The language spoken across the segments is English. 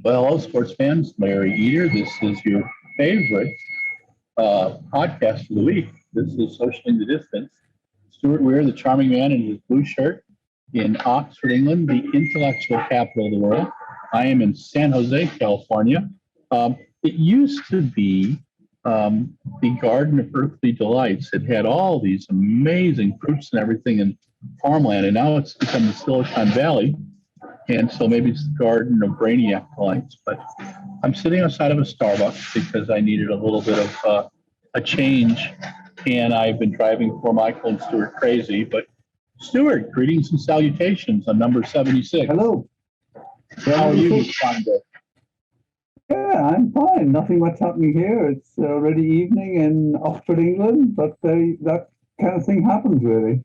Well, hello, sports fans. Larry Eater. This is your favorite podcast for the week. This is Socially the Distance. Stuart Weir, the charming man in his blue shirt in Oxford, England, the intellectual capital of the world. I am in San Jose, California. It used to be the Garden of Earthly Delights. It had all these amazing fruits and everything in farmland, and now it's become the Silicon Valley. And so maybe it's the Garden of Brainiac Delights. But I'm sitting outside of a Starbucks because I needed a little bit of a change. And I've been driving for Michael and Stuart crazy. But Stuart, greetings and salutations on number 76. Hello. How are you this Sunday? Yeah, I'm fine. Nothing much happening here. It's already evening in Oxford, England, but that kind of thing happens, really.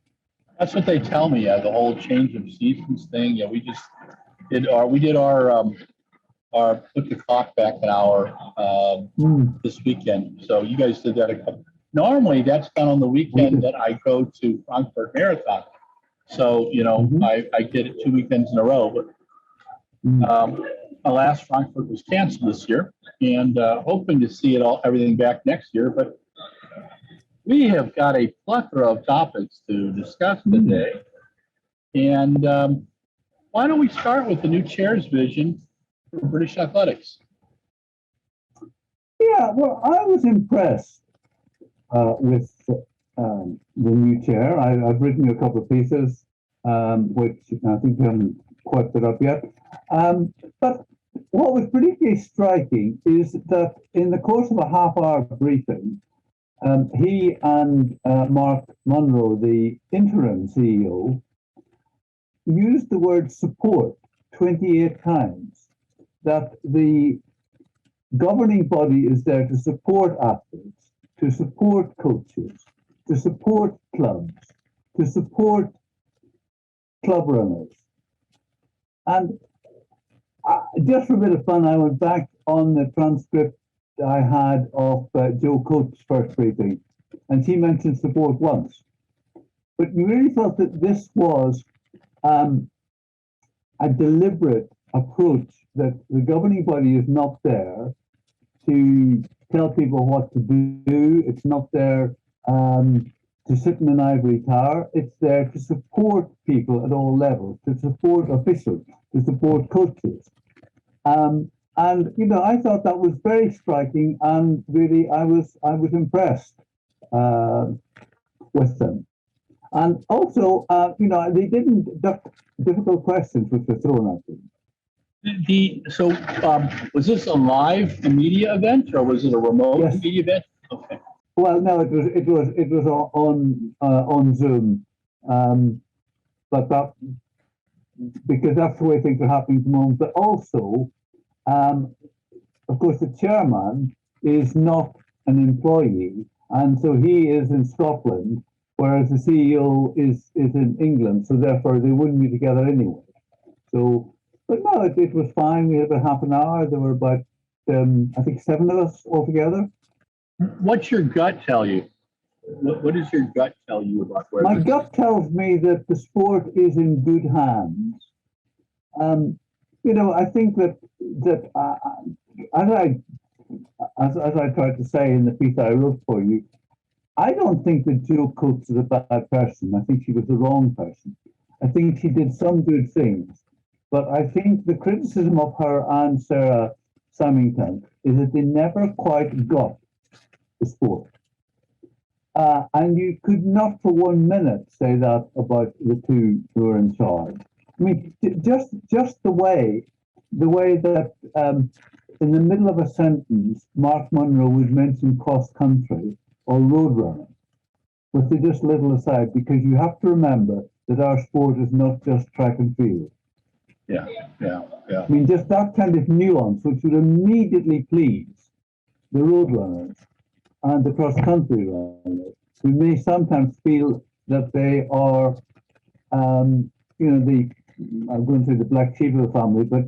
That's what they tell me. The whole change of seasons thing. Yeah, we did our put the clock back an hour this weekend. So you guys did that a couple. Normally that's done on the weekend that I go to Frankfurt Marathon. So I did it 2 weekends in a row. But alas, Frankfurt was canceled this year, and hoping to see everything back next year. But we have got a plethora of topics to discuss today. And why don't we start with the new chair's vision for British athletics? Yeah, well, I was impressed with the new chair. I've written a couple of pieces, which I think we haven't quite put up yet. But what was particularly striking is that in the course of a half-hour briefing, he and Mark Munro, the interim CEO, used the word support 28 times, that the governing body is there to support athletes, to support coaches, to support clubs, to support club runners. And just for a bit of fun, I went back on the transcript I had of Joe Coates' first briefing, and she mentioned support once. But you really felt that this was a deliberate approach, that the governing body is not there to tell people what to do. It's not there to sit in an ivory tower. It's there to support people at all levels, to support officials, to support coaches. And I thought that was very striking, and really I was impressed with them. And also, they didn't duck difficult questions which were thrown at them. So was this a live media event, or was it a remote media event? Okay. Well, no, it was on Zoom, but that, because that's the way things are happening at the moment. But also, of course, the chairman is not an employee, and so he is in Scotland, whereas the CEO is in England, so therefore they wouldn't be together anyway. So, but no, it was fine. We had about half an hour. There were about, I think, 7 of us altogether. What's your gut tell you? What does your gut tell you about where? My gut tells me that the sport is in good hands. I think that as I tried to say in the piece I wrote for you, I don't think that Jill Coates is a bad person. I think she was the wrong person. I think she did some good things, but I think the criticism of her and Sarah Samington is that they never quite got the sport. And you could not for 1 minute say that about the two who are in charge. I mean, just the way that in the middle of a sentence, Mark Munro would mention cross-country or road running, with the just little aside, because you have to remember that our sport is not just track and field. Yeah. I mean, just that kind of nuance, which would immediately please the road runners and the cross-country runners, who may sometimes feel that they are, I'm going to say the black sheep of the family, but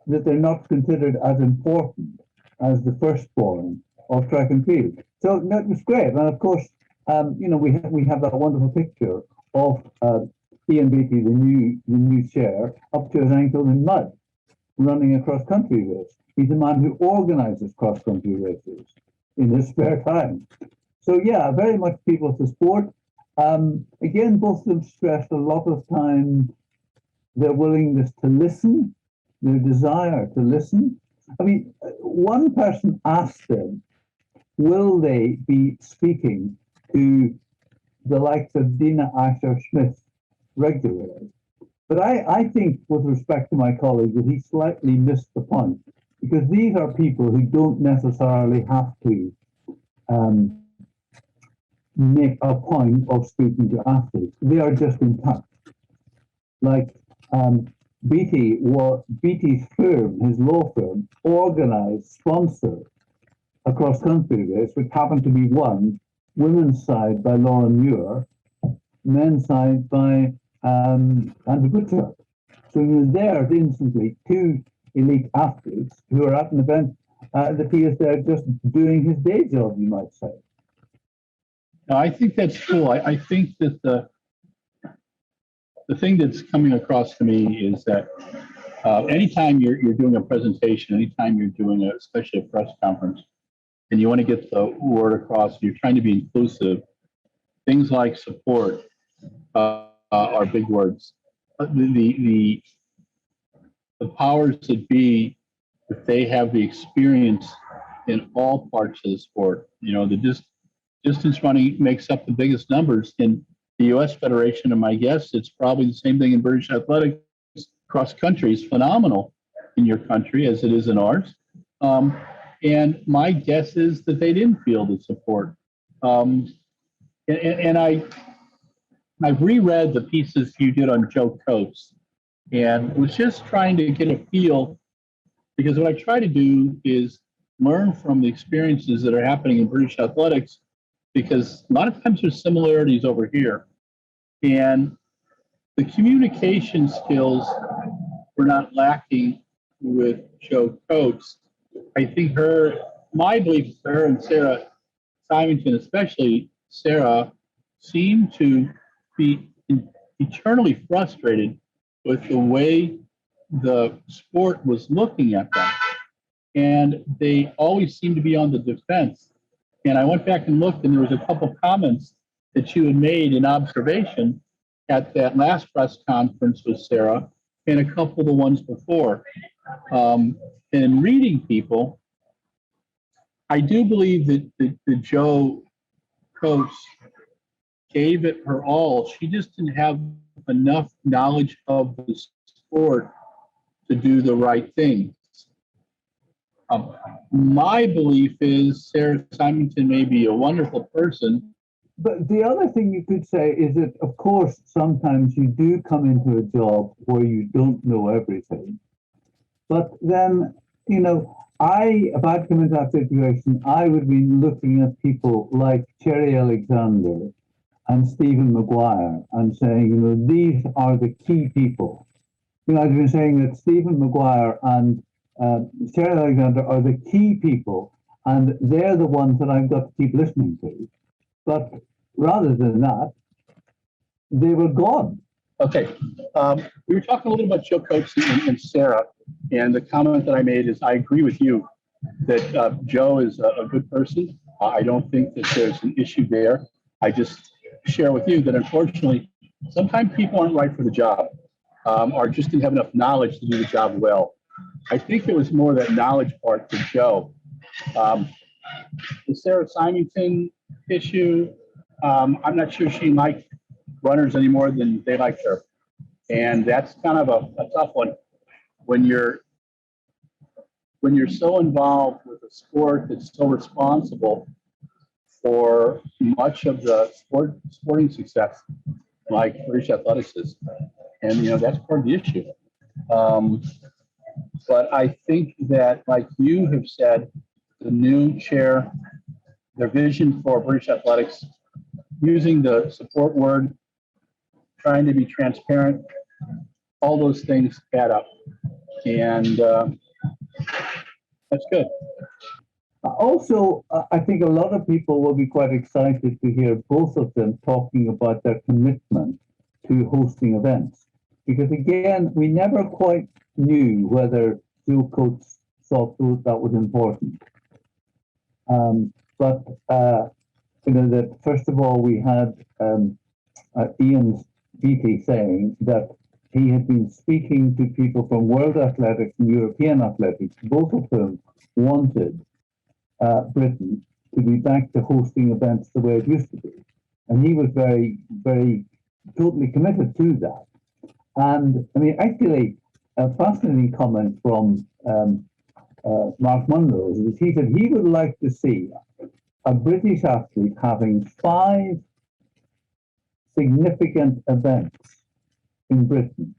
that they're not considered as important as the firstborn of track and field. So that was great, and of course, we have that wonderful picture of Ian Beattie, the new chair, up to his ankle in mud. running a cross-country race. He's a man who organizes cross-country races in his spare time. So yeah, very much people for sport. Again, both of them stressed a lot of time their willingness to listen, their desire to listen. I mean, one person asked them, will they be speaking to the likes of Dina Asher-Smith regularly? But I think, with respect to my colleague, that he slightly missed the point, because these are people who don't necessarily have to make a point of speaking to athletes. They are just in touch. Like BT's firm, his law firm, organized, sponsored a cross-country race, which happened to be won women's side by Lauren Muir, men's side by Andrew Butcher. So he was there instantly, two elite athletes who are at an event that he is there just doing his day job, you might say. No, I think that's cool. I think that the thing that's coming across to me is that anytime you're doing a presentation, anytime you're doing especially a press conference, and you want to get the word across, you're trying to be inclusive, things like support are big words. The powers that be, if they have the experience in all parts of the sport, the distance running makes up the biggest numbers in the U.S. Federation, and my guess it's probably the same thing in British athletics. Cross country is phenomenal in your country as it is in ours. And my guess is that they didn't feel the support. And I've reread the pieces you did on Joe Coates and was just trying to get a feel, because what I try to do is learn from the experiences that are happening in British athletics, because a lot of times there's similarities over here. And the communication skills were not lacking with Joe Coates. I think my belief is her and Sarah Symington, especially Sarah, seemed to be eternally frustrated with the way the sport was looking at them. And they always seemed to be on the defense. And I went back and looked, and there was a couple comments that you had made in observation at that last press conference with Sarah, and a couple of the ones before. And in reading people, I do believe that Joe Coates gave it her all. She just didn't have enough knowledge of the sport to do the right things. My belief is Sarah Symington may be a wonderful person. But the other thing you could say is that, of course, sometimes you do come into a job where you don't know everything. But then, if I'd come into that situation, I would be looking at people like Cherry Alexander and Stephen Maguire and saying, these are the key people. I've been saying that Stephen Maguire and Cherry Alexander are the key people, and they're the ones that I've got to keep listening to. But rather than that, they were gone. Okay. We were talking a little about Joe Coates and Sarah, and the comment that I made is I agree with you that Joe is a good person. I don't think that there's an issue there. I just share with you that unfortunately, sometimes people aren't right for the job or just didn't have enough knowledge to do the job well. I think it was more that knowledge part for Joe. The Sarah Symington issue, I'm not sure she liked runners any more than they liked her. And that's kind of a tough one when you're so involved with a sport that's so responsible for much of the sporting success, like British athletics is. And, that's part of the issue. But I think that, like you have said, the new chair, their vision for British athletics, using the support word, trying to be transparent, all those things add up. And that's good. Also, I think a lot of people will be quite excited to hear both of them talking about their commitment to hosting events. Because again, we never quite knew whether Joe Coates thought that was important. But that first of all, we had Ian Beattie saying that he had been speaking to people from World Athletics and European Athletics, both of whom wanted Britain to be back to hosting events the way it used to be. And he was very, very totally committed to that. And I mean, actually, a fascinating comment from Mark Munro is he said he would like to see a British athlete having 5 significant events in Britain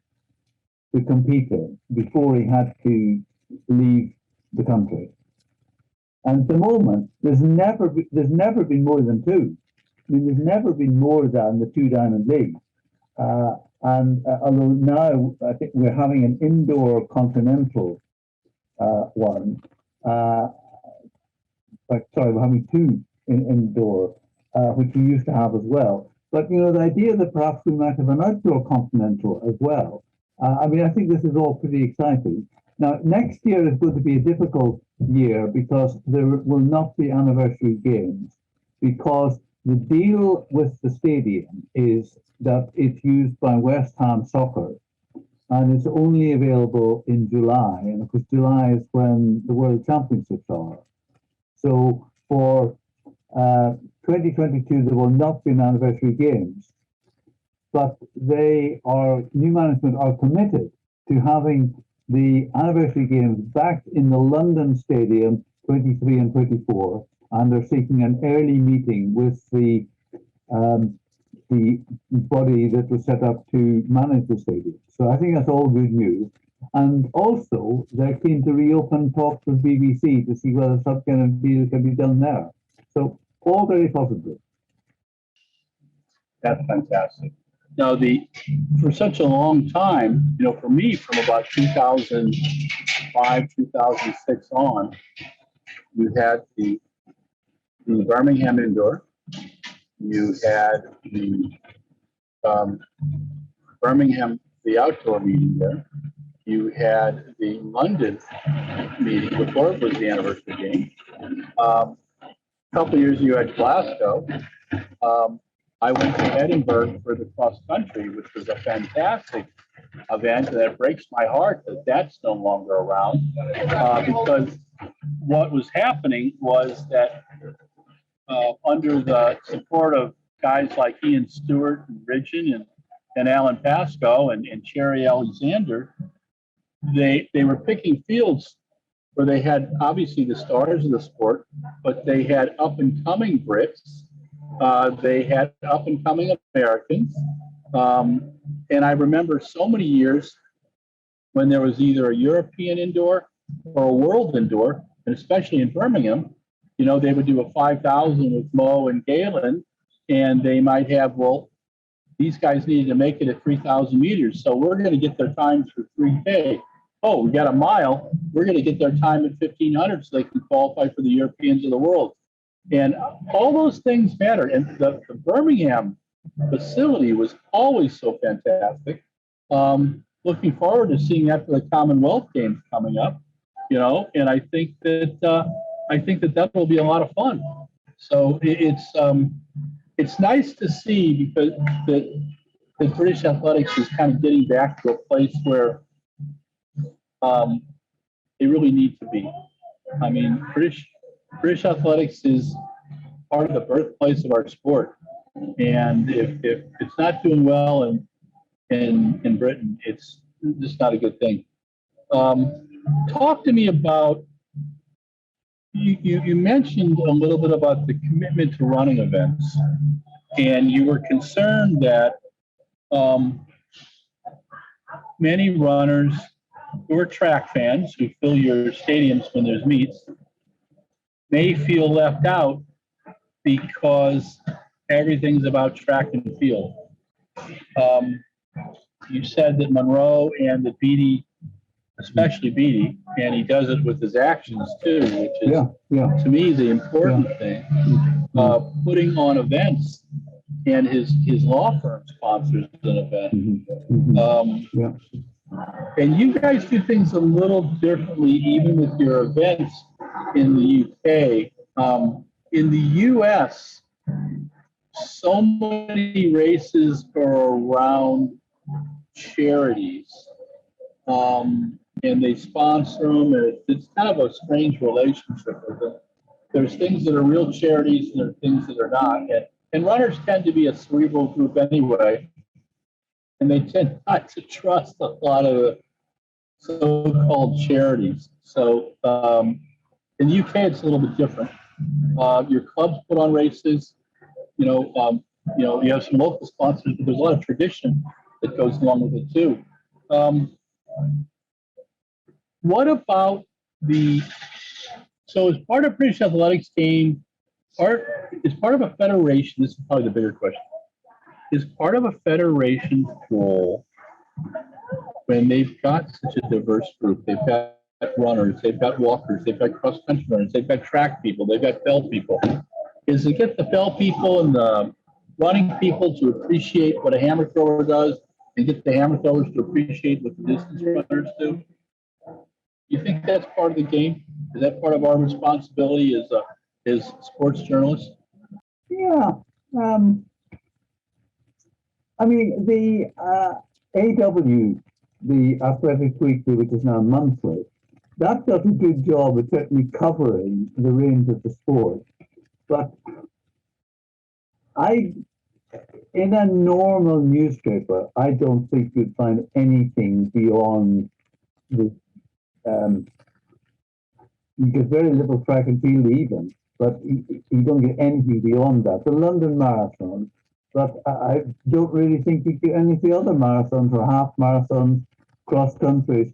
to compete in before he had to leave the country. And at the moment, there's never been more than 2. I mean, there's never been more than the 2 Diamond Leagues. Although now I think we're having an indoor continental one. We're having 2 indoor, which we used to have as well. But the idea that perhaps we might have an outdoor continental as well. I mean, I think this is all pretty exciting. Now, next year is going to be a difficult year because there will not be anniversary games, because the deal with the stadium is that it's used by West Ham Soccer, and it's only available in July. And of course, July is when the World Championships are. So for 2022, there will not be an anniversary games, but new management are committed to having the anniversary games back in the London Stadium 23 and 24, and they're seeking an early meeting with the body that was set up to manage the stadium. So I think that's all good news. And also, they're keen to reopen talks with BBC to see whether some kind of deal can be done there. So all very positive. That's fantastic. Now, for such a long time, for me, from about 2005, 2006 on, you had the Birmingham Indoor, you had the Birmingham, the outdoor meeting there, you had the London meeting before it was the anniversary game. A couple of years you had Glasgow. I went to Edinburgh for the cross country, which was a fantastic event, and it breaks my heart that that's no longer around, because what was happening was that under the support of guys like Ian Stewart and Ridgeon and Alan Pascoe and Cherry Alexander, they were picking fields where they had obviously the stars of the sport, but they had up-and-coming Brits. They had up-and-coming Americans. And I remember so many years when there was either a European indoor or a world indoor, and especially in Birmingham, they would do a 5,000 with Mo and Galen, and they might have, these guys needed to make it at 3,000 meters, so we're going to get their times for 3K. Oh, we got a mile. We're going to get their time at 1,500 so they can qualify for the Europeans of the world. And all those things matter. And the Birmingham facility was always so fantastic. Looking forward to seeing that for the Commonwealth Games coming up, and I think that will be a lot of fun. So it's nice to see because the British athletics is kind of getting back to a place where they really need to be. I mean, British athletics is part of the birthplace of our sport, and if it's not doing well in Britain, it's just not a good thing. Talk to me about you mentioned a little bit about the commitment to running events, and you were concerned that many runners who are track fans who fill your stadiums when there's meets may feel left out because everything's about track and field. You said that Monroe and that Beattie, especially Beattie, and he does it with his actions too, which is to me the important thing. Putting on events, and his law firm sponsors an event. And you guys do things a little differently, even with your events in the UK. In the US, so many races are around charities, and they sponsor them, and it's kind of a strange relationship with them. There's things that are real charities, and there are things that are not. And runners tend to be a cerebral group anyway, and they tend not to trust a lot of the so-called charities. So in the UK, it's a little bit different. Your clubs put on races. You have some local sponsors, but there's a lot of tradition that goes along with it too. What about so as part of British Athletics game, is part of a federation, this is probably the bigger question, is part of a federation's role when they've got such a diverse group, they've got runners, they've got walkers, they've got cross-country runners, they've got track people, they've got fell people, is to get the fell people and the running people to appreciate what a hammer thrower does and get the hammer throwers to appreciate what the distance runners do? You think that's part of the game? Is that part of our responsibility as sports journalists? Yeah. I mean, the AW, the Athletic Weekly, which is now monthly, that does a good job of certainly covering the range of the sport. But in a normal newspaper, I don't think you'd find anything beyond the, you get very little track and field even, but you don't get anything beyond that. The London Marathon, but I don't really think you get any of the other marathons or half marathons, cross countries,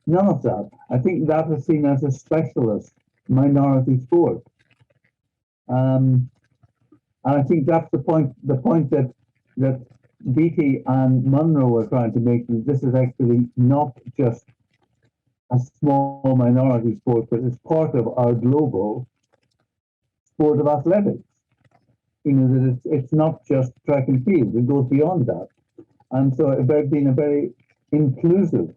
none of that. I think that is seen as a specialist minority sport. And I think that's the point that Beattie and Munro were trying to make. This is actually not just a small minority sport, but it's part of our global sport of athletics. That it's not just track and field, it goes beyond that. And so it's been a very inclusive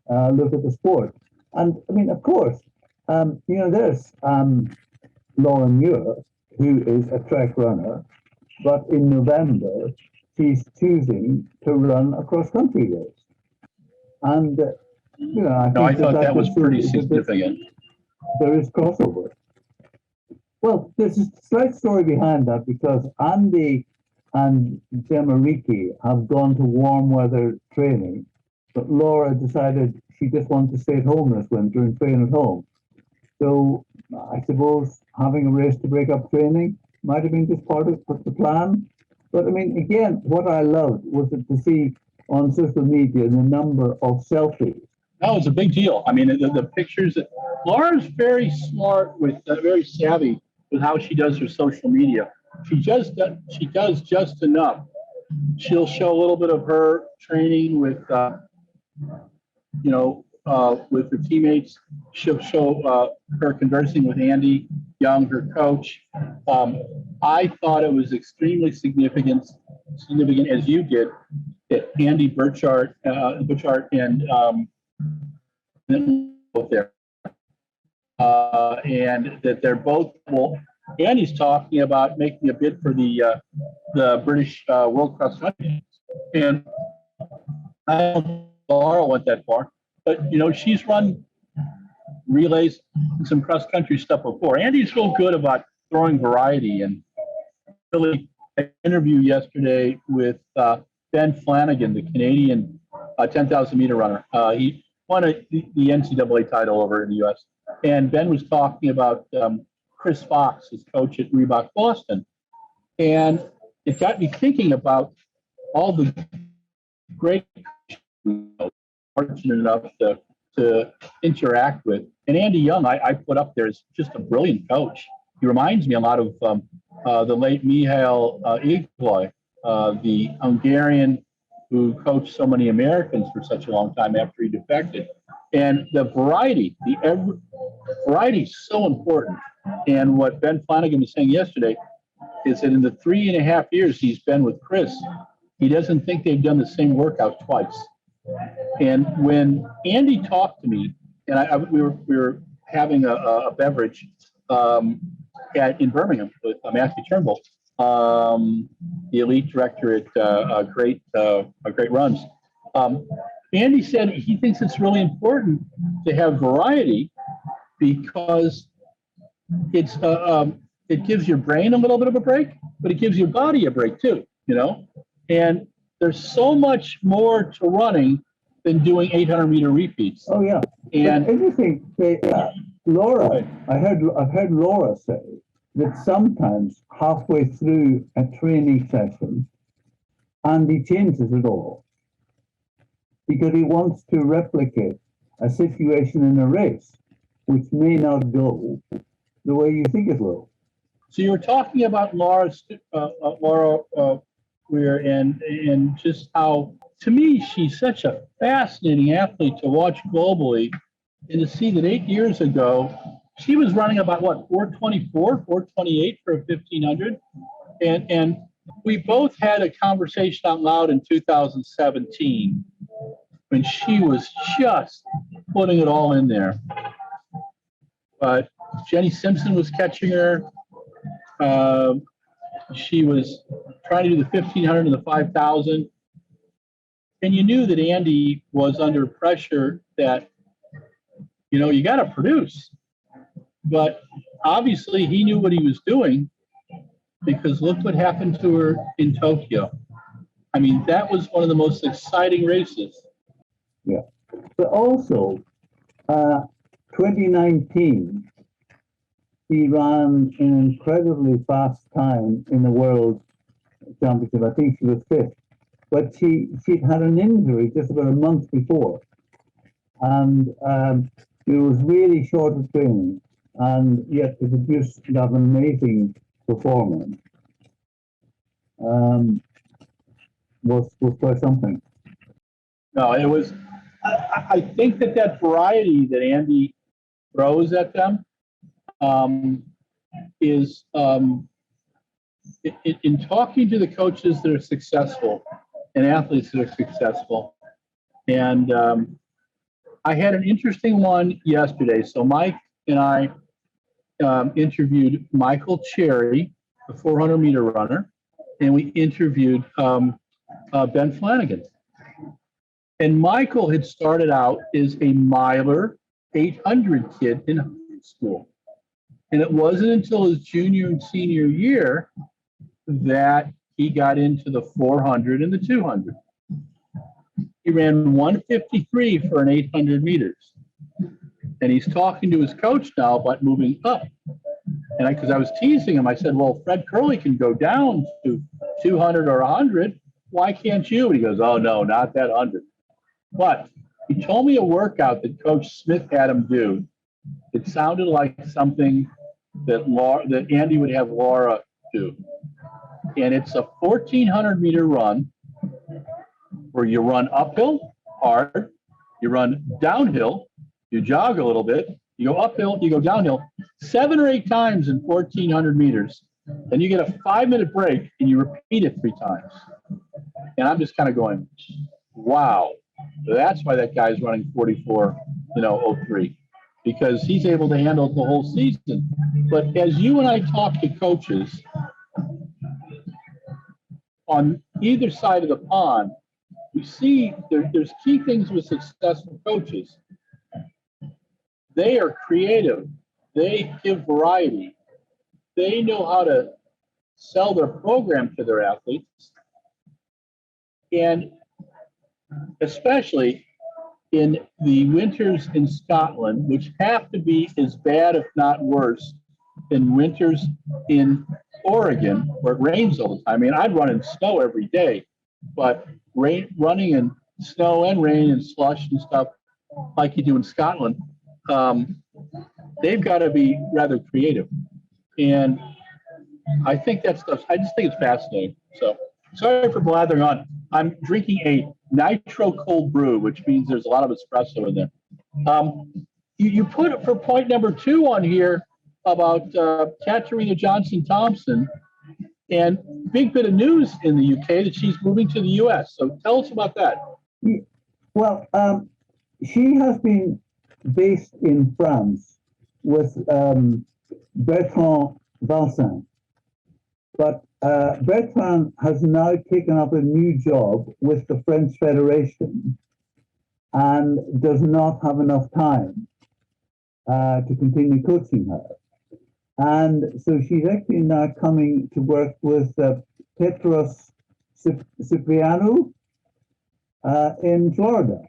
look at the sport. And I mean, of course, there's Lauren Muir, who is a track runner, but in November, she's choosing to run a cross-country race. And, I thought that was pretty significant. There is crossover. Well, there's a slight story behind that because Andy and Gemma Ricci have gone to warm weather training, but Laura decided she just wanted to stay at home this winter and train at home. So I suppose having a race to break up training might have been just part of the plan. But I mean, again, what I loved was to see on social media the number of selfies. That was a big deal. I mean, the pictures. Laura's very smart very savvy with how she does her social media. She does just enough. She'll show a little bit of her training with, with her teammates. She'll show her conversing with Andy Young, her coach. I thought it was extremely significant as you did, that Andy Burchard and both there, and that they're both. Well, Andy's talking about making a bid for the British World Cross Country, and I don't think Laura went that far, but she's run relays and some cross country stuff before. Andy's real good about throwing variety, and really, an interview yesterday with Ben Flanagan, the Canadian 10,000 meter runner. He won the NCAA title over in the U.S. And Ben was talking about Chris Fox, his coach at Reebok Boston. And it got me thinking about all the great fortunate enough to interact with. And Andy Young, I put up there as just a brilliant coach. He reminds me a lot of the late Mihail Igloy, the Hungarian who coached so many Americans for such a long time after he defected. And the variety is so important. And what Ben Flanagan was saying yesterday is that in the 3.5 years he's been with Chris, he doesn't think they've done the same workout twice. And when Andy talked to me, and we were having a beverage in Birmingham with Matthew Turnbull, the elite director at Great Runs. Andy said he thinks it's really important to have variety because it gives your brain a little bit of a break, but it gives your body a break too, you know? And there's so much more to running than doing 800-meter repeats. Oh yeah. And everything, Laura, I've heard Laura say that sometimes halfway through a training session, Andy changes it all because he wants to replicate a situation in a race which may not go the way you think it will. so you were talking about Laura Weir and just how, to me, she's such a fascinating athlete to watch globally, and to see that 8 years ago, she was running about, what, 424, 428 for a 1500? And we both had a conversation out loud in 2017 when she was just putting it all in there. But Jenny Simpson was catching her. She was trying to do the 1500 and the 5000. And you knew that Andy was under pressure that, you know, you got to produce. But obviously he knew what he was doing, because look what happened to her in Tokyo. I mean, that was one of the most exciting races. Yeah. But also, 2019, she ran an incredibly fast time in the World Championship. I think she was fifth. But she'd had an injury just about a month before. And it was really short of training. And yet to produce that amazing performance was quite something. No, it was, I think that variety that Andy throws at them is, in talking to the coaches that are successful and athletes that are successful. And I had an interesting one yesterday. So Mike and I interviewed Michael Cherry, the 400-meter runner, and we interviewed Ben Flanagan. And Michael had started out as a miler 800 kid in high school. And it wasn't until his junior and senior year that he got into the 400 and the 200. He ran 153 for an 800 meters. And he's talking to his coach now about moving up. And because I was teasing him, I said, well, Fred Curley can go down to 200 or 100. Why can't you? And he goes, oh, no, not that 100. But he told me a workout that Coach Smith had him do. It sounded like something that Andy would have Laura do. And it's a 1,400-meter run where you run uphill hard, you run downhill, you jog a little bit, you go uphill, you go downhill 7 or 8 times in 1,400 meters. Then you get a 5-minute break and you repeat it 3 times. And I'm just kind of going, wow. That's why that guy's running 44:03, because he's able to handle it the whole season. But as you and I talk to coaches on either side of the pond, we see there's key things with successful coaches. They are creative. They give variety. They know how to sell their program to their athletes. And especially in the winters in Scotland, which have to be as bad, if not worse, than winters in Oregon, where it rains all the time. I mean, I'd run in snow every day, but running in snow and rain and slush and stuff like you do in Scotland, they've got to be rather creative. And I think that stuff, I just think it's fascinating. So sorry for blathering on. I'm drinking a nitro cold brew, which means there's a lot of espresso in there. You put it for point number 2 on here about Katarina Johnson-Thompson, and big bit of news in the UK that she's moving to the US. So tell us about that. Well, she has been based in France with Bertrand Vincent, but Bertrand has now taken up a new job with the French Federation and does not have enough time to continue coaching her. And so she's actually now coming to work with Petros Cipriano in Florida.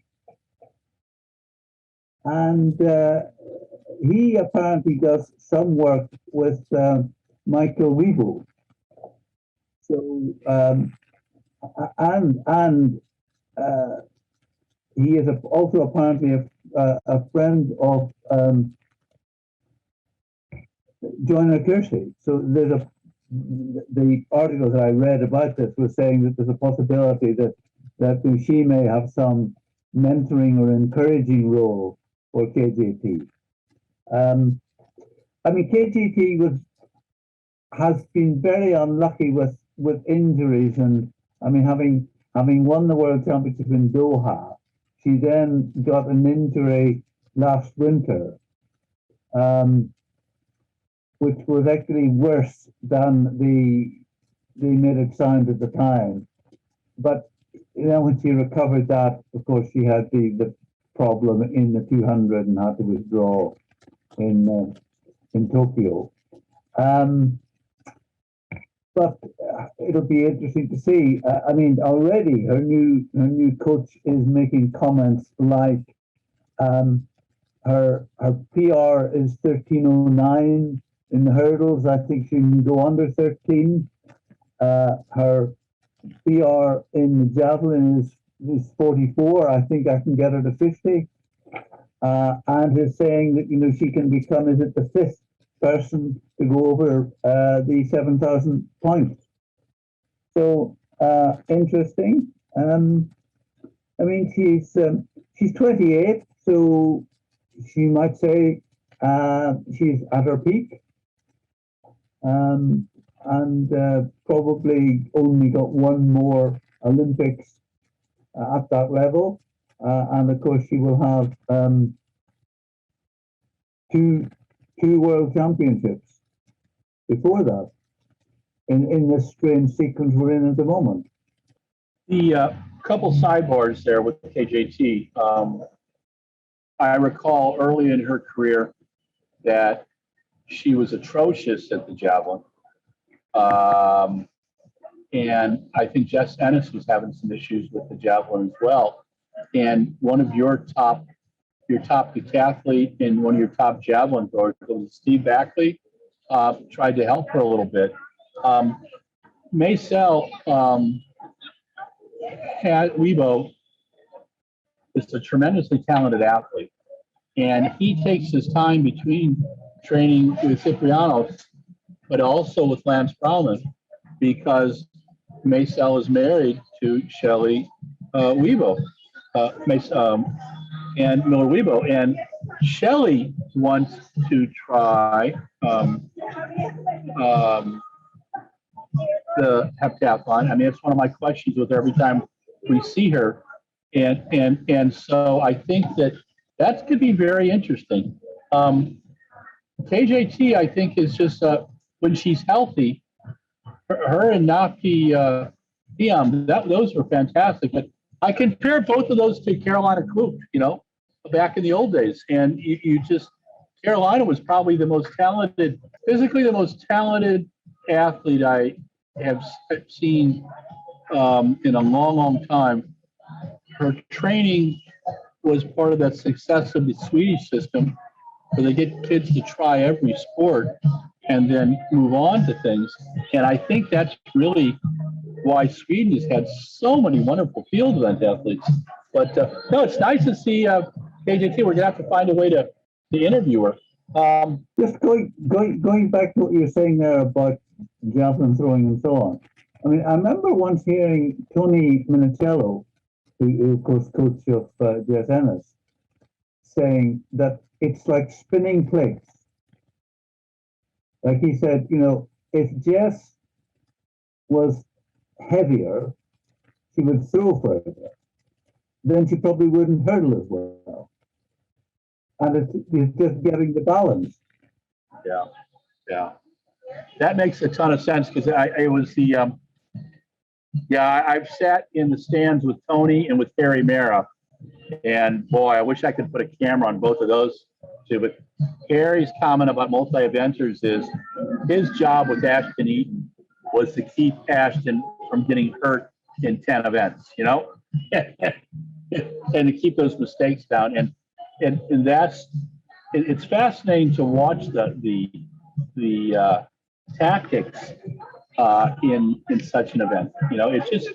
And he apparently does some work with Michael Weevil. So, and he is also apparently a friend of Joanna Kersey. So the article that I read about this was saying that there's a possibility that she may have some mentoring or encouraging role for KJT. I mean, KJT has been very unlucky with injuries, and I mean, having won the World Championship in Doha, she then got an injury last winter, which was actually worse than they made it sound at the time. But when she recovered that, of course, she had the problem in the 200 and had to withdraw in Tokyo. But it'll be interesting to see. I mean, already her new coach is making comments like her PR is 13:09 in the hurdles. I think she can go under 13. Her PR in the javelin is 44. I think I can get her to 50. And is saying that she can become, is it the fifth person to go over the 7,000 points? So interesting. I mean, she's 28, so she might say she's at her peak. And probably only got one more Olympics at that level. And of course, she will have two world championships before that in this strange sequence we're in at the moment. The couple sidebars there with KJT. I recall early in her career that she was atrocious at the javelin. And I think Jess Ennis was having some issues with the javelin as well. And one of your top decathlete and one of your top javelin throwers, Steve Backley, tried to help her a little bit. Maysel Weibo is a tremendously talented athlete. And he takes his time between training with Cipriano, but also with Lance Browman, because Maysel is married to Shelley Weibo, and Miller Weibo. And Shelley wants to try the heptathlon. I mean, it's one of my questions with every time we see her. And so I think that could be very interesting. KJT, I think, is just when she's healthy, her and Nafi Diam, those were fantastic. But I compare both of those to Carolina Klug, back in the old days. And Carolina was probably the most talented, physically the most talented athlete I have seen in a long, long time. Her training was part of that success of the Swedish system, where they get kids to try every sport and then move on to things. And I think that's really why Sweden has had so many wonderful field event athletes. But no, it's nice to see KJT. We're gonna have to find a way to interview her. Just going back to what you were saying there about javelin throwing and so on. I mean, I remember once hearing Tony Minicello, who of course coach of Jess Ennis, saying that it's like spinning plates. Like he said, if Jess was heavier, she would throw further. then she probably wouldn't hurdle as well. And it's just getting the balance. Yeah, yeah. That makes a ton of sense because it was the I've sat in the stands with Tony and with Harry Mara, and boy, I wish I could put a camera on both of those two. But Harry's comment about multi-eventers is his job with Ashton Eaton was to keep Ashton from getting hurt in 10 events, you know, and to keep those mistakes down. And that's it's fascinating to watch the tactics in such an event. You know, it's just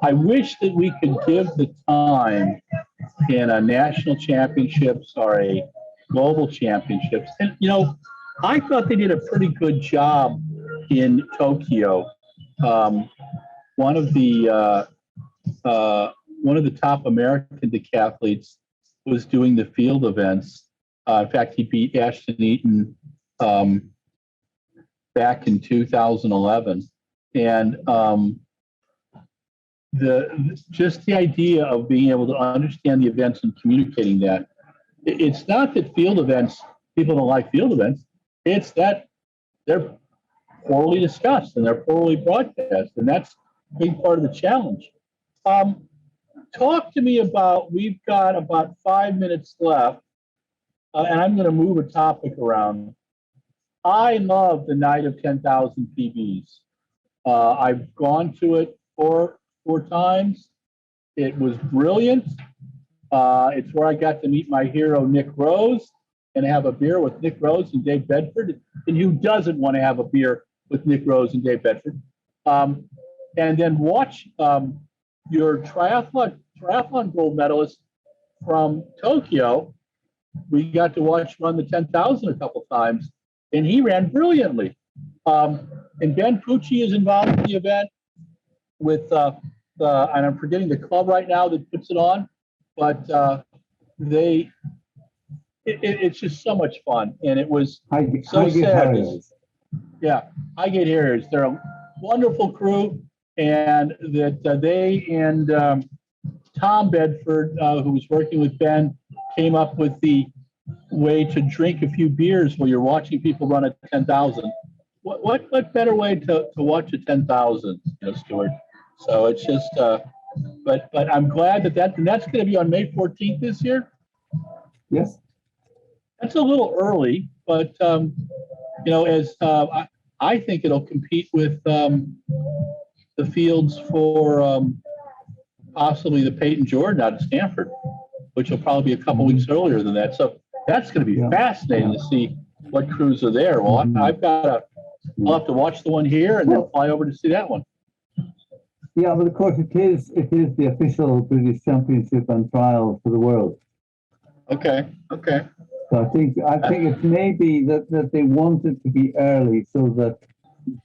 I wish that we could give the time in a national championships or a global championships. And you know, I thought they did a pretty good job in Tokyo. One of the top American decathletes was doing the field events. In fact, he beat Ashton Eaton back in 2011, and just the idea of being able to understand the events and communicating that. It's not that field events, people don't like field events. It's that they're poorly discussed and they're poorly broadcast, and that's a big part of the challenge. Talk to me about, we've got about 5 minutes left, and I'm going to move a topic around. I love the night of 10,000 PBs. I've gone to it four times. It was brilliant. It's where I got to meet my hero, Nick Rose, and have a beer with Nick Rose and Dave Bedford. And who doesn't want to have a beer with Nick Rose and Dave Bedford? And then watch your triathlon gold medalist from Tokyo. We got to watch run the 10,000 a couple times, and he ran brilliantly. And Ben Pucci is involved in the event with, and I'm forgetting the club right now that puts it on, but it's just so much fun, and it was so sad. Yeah, Highgate Harriers. They're a wonderful crew, and that they and Tom Bedford, who was working with Ben, came up with the way to drink a few beers while you're watching people run at 10,000. What better way to watch a 10,000, you know, Stuart? So it's just, but I'm glad that's going to be on May 14th this year. Yes. That's a little early, but you know, as I think it'll compete with the fields for possibly the Peyton Jordan out of Stanford, which will probably be a couple weeks earlier than that. So that's going to be fascinating to see what crews are there. Well, I'll have to watch the one here and then fly over to see that one. Yeah, but of course it is the official British Championship and trial for the world. Okay. So I think it may be that they want it to be early so that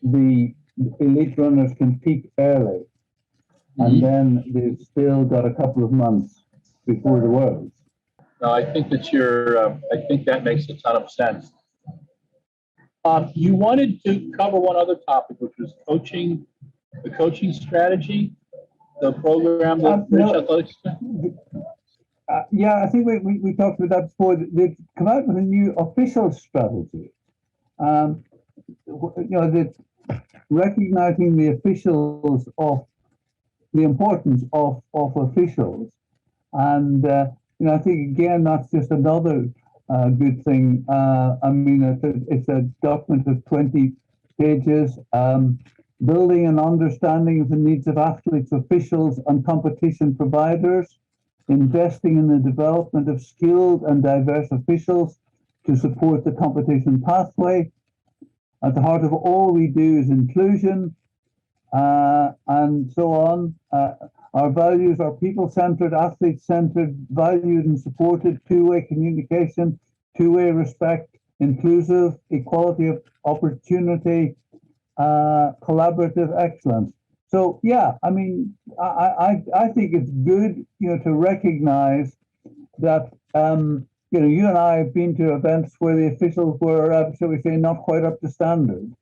the elite runners can peak early, and then they've still got a couple of months before the Worlds. No, I think that I think that makes a ton of sense. You wanted to cover one other topic, which was coaching, the coaching strategy, the program that British Athletics. Yeah, I think we talked about that before. They've come out with a new official strategy. You know, recognizing the officials of the importance of officials, and you know, I think again that's just another good thing. I mean, it's a document of 20 pages. Building an understanding of the needs of athletes, officials, and competition providers. Investing in the development of skilled and diverse officials to support the competition pathway. At the heart of all we do is inclusion, and so on. Our values are people-centered, athlete-centered, valued and supported, two-way communication, two-way respect, inclusive, equality of opportunity, collaborative excellence. So yeah, I mean, I think it's good, you know, to recognize that you know, you and I have been to events where the officials were, shall we say, not quite up to standard,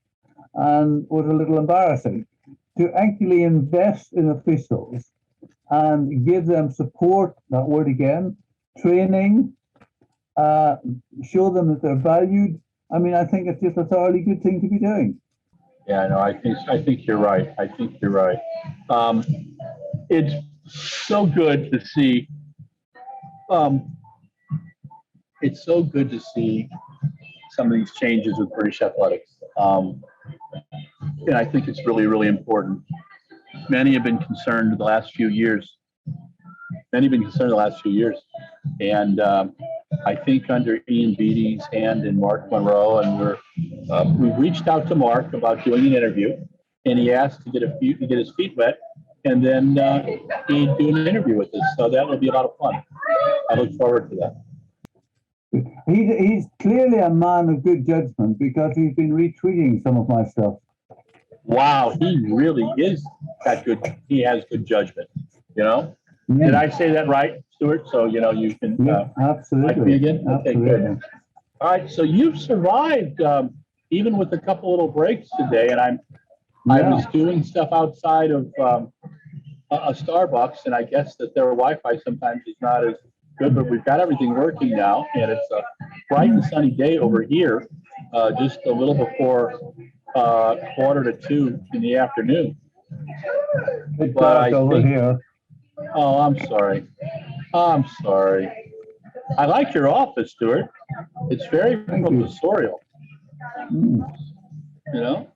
and was a little embarrassing. To actually invest in officials and give them support, that word again, training, show them that they're valued. I mean, I think it's just a thoroughly good thing to be doing. Yeah, no, I think you're right. I think you're right. It's so good to see. It's so good to see some of these changes with British athletics, and I think it's really, really important. Many have been concerned the last few years. And I think under Ian Beattie's hand and Mark Monroe, and we reached out to Mark about doing an interview, and he asked to get his feet wet, and then he'd do an interview with us. So that will be a lot of fun. I look forward to that. He's clearly a man of good judgment because he's been retweeting some of my stuff. Wow, he really is that good. He has good judgment. You know, did I say that right, Stuart? So you know you can. Absolutely. Like me again. Okay, Absolutely. good. All right, so you've survived even with a couple little breaks today, and I was doing stuff outside of a Starbucks, and I guess that their Wi-Fi sometimes is not as good, but we've got everything working now, and it's a bright and sunny day over here, just a little before 1:45 in the afternoon. It's But dark I over think, here. oh, I'm sorry. I like your office, Stuart. It's very professorial, you know?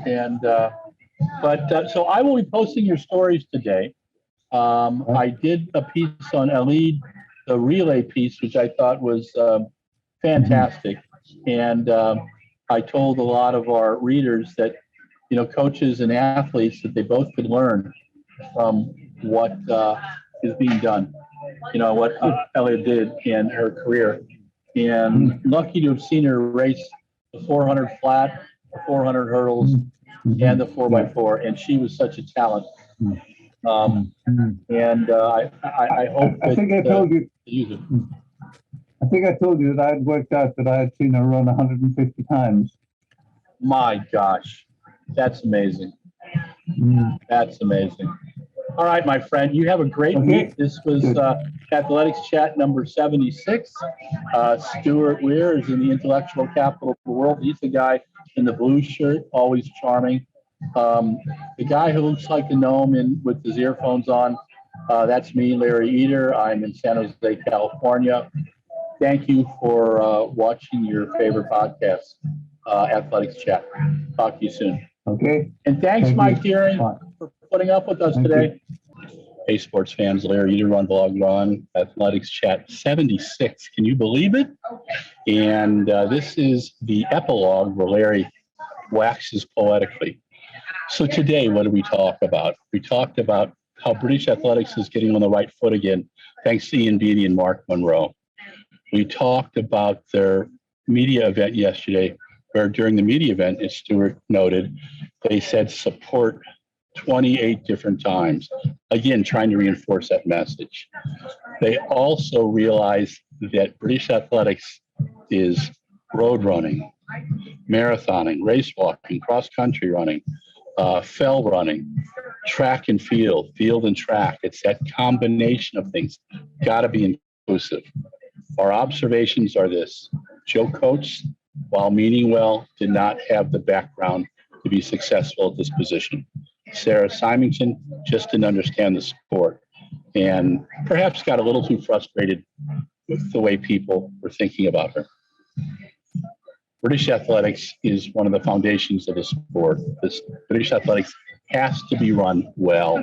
And, so I will be posting your stories today. I did a piece on Elide, the relay piece, which I thought was fantastic. And I told a lot of our readers that, you know, coaches and athletes, that they both could learn from what is being done, you know, what Elliot did in her career. And lucky to have seen her race the 400 flat, the 400 hurdles, and the 4x4. And she was such a talent. And I hope I think I told you. use it. I think I told you that I had worked out that I had seen her run 150 times. My gosh, that's amazing. That's amazing. All right, my friend, you have a great week. This was Athletics Chat number 76. Stuart Weir is in the intellectual capital of the world. He's the guy in the blue shirt, always charming. The guy who looks like a gnome with his earphones on, that's me, Larry Eder. I'm in San Jose, California. Thank you for watching your favorite podcast, Athletics Chat. Talk to you soon. Okay. And thanks, Mike Deering, for putting up with us today. Hey, sports fans, Larry Eder, RunBlogRun, Athletics Chat 76. Can you believe it? And this is the epilogue where Larry waxes poetically. So today, what did we talk about? We talked about how British athletics is getting on the right foot again, thanks to Ian Beattie and Mark Monroe. We talked about their media event yesterday, where during the media event, as Stuart noted, they said support 28 different times, again, trying to reinforce that message. They also realized that British athletics is road running, marathoning, race walking, cross-country running, fell running, track and field and track. It's that combination of things. Got to be inclusive. Our observations are this: Joe Coates, while meaning well, did not have the background to be successful at this position. Sarah Symington just didn't understand the sport and perhaps got a little too frustrated with the way people were thinking about her. British athletics is one of the foundations of the sport. This British athletics has to be run well.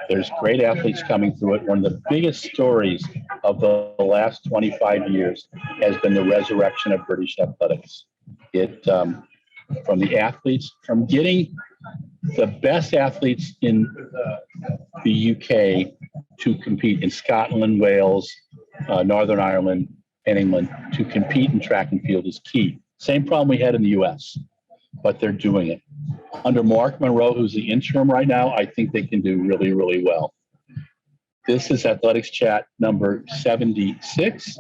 There's great athletes coming through it. One of the biggest stories of the last 25 years has been the resurrection of British athletics. It, from the athletes, from getting the best athletes in the UK to compete in Scotland, Wales, Northern Ireland, and England, to compete in track and field is key. Same problem we had in the US, but they're doing it. Under Mark Monroe, who's the interim right now, I think they can do really, really well. This is Athletics Chat number 76.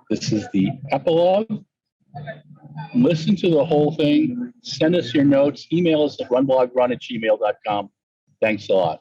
This is the epilogue. Listen to the whole thing. Send us your notes. Email us at runblogrun@gmail.com. Thanks a lot.